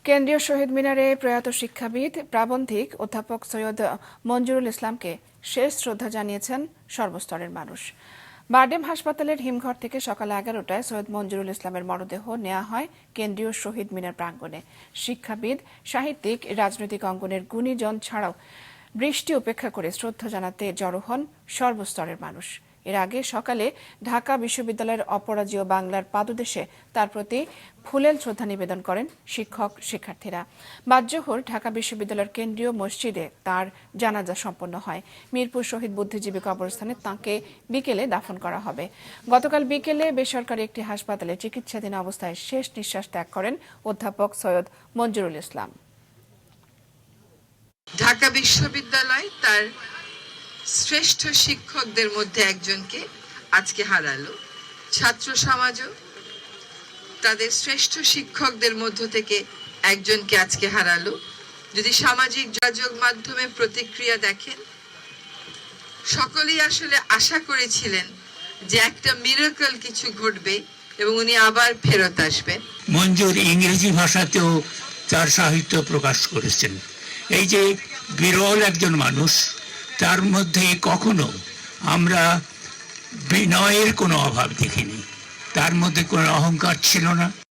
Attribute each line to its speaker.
Speaker 1: কেন্দ্রীয় শহীদ মিনারে প্রয়াত শিক্ষাবিদ প্রাবন্ধিক অধ্যাপক সৈয়দ মঞ্জুরুল ইসলামকে শেষ শ্রদ্ধা জানিয়েছেন সর্বস্তরের মানুষ। বারডেম হাসপাতালের হিমঘর থেকে সকাল 11টায় সৈয়দ মঞ্জুরুল ইসলামের মরদেহ নেওয়া হয় কেন্দ্রীয় শহীদ মিনার প্রাঙ্গণে। শিক্ষাবিদ, সাহিত্যিক, রাজনৈতিক অঙ্গনের গুণীজন ছাড়াও বৃষ্টি উপেক্ষা করে শ্রদ্ধা জানাতে জড়ো হন সর্বস্তরের মানুষ। এর আগে সকালে ঢাকা বিশ্ববিদ্যালয়ের অপরাজেয় বাংলার পাদদেশে তার প্রতি ফুলেল শ্রদ্ধা নিবেদন করেন শিক্ষক শিক্ষার্থীরা। বাদ-জোহর ঢাকা বিশ্ববিদ্যালয়ের কেন্দ্রীয় মসজিদে তার জানাজা সম্পন্ন হয়। মিরপুর শহীদ বুদ্ধিজীবী কবরস্থানে তাঁকে বিকেলে দাফন করা হবে। গতকাল বিকেলে বেসরকারি একটি হাসপাতালে চিকিৎসাধীন অবস্থায় শেষ নিঃশ্বাস ত্যাগ করেন অধ্যাপক সৈয়দ মঞ্জুরুল ইসলাম।
Speaker 2: ঢাকা বিশ্ববিদ্যালয় তার শ্রেষ্ঠ শিক্ষকদের মধ্যে একজনকে আজকে হারালো। ছাত্র সমাজও তাদের শ্রেষ্ঠ শিক্ষকদের মধ্য থেকে একজনকে আজকে হারালো। যদি সামাজিক যোগাযোগ মাধ্যমে প্রতিক্রিয়া দেখেন, সকলেই আসলে আশা করেছিলেন যে একটা মিরাকল কিছু ঘটবে এবং উনি আবার ফেরত আসবেন।
Speaker 3: মঞ্জুর ইংরেজি ভাষাতেও তার সাহিত্য প্রকাশ করেছেন। এই যে বিরল একজন মানুষ, তার মধ্যে কখনো আমরা বিনয়ের কোনো অভাব দেখিনি। তার মধ্যে কোনো অহংকার ছিল না।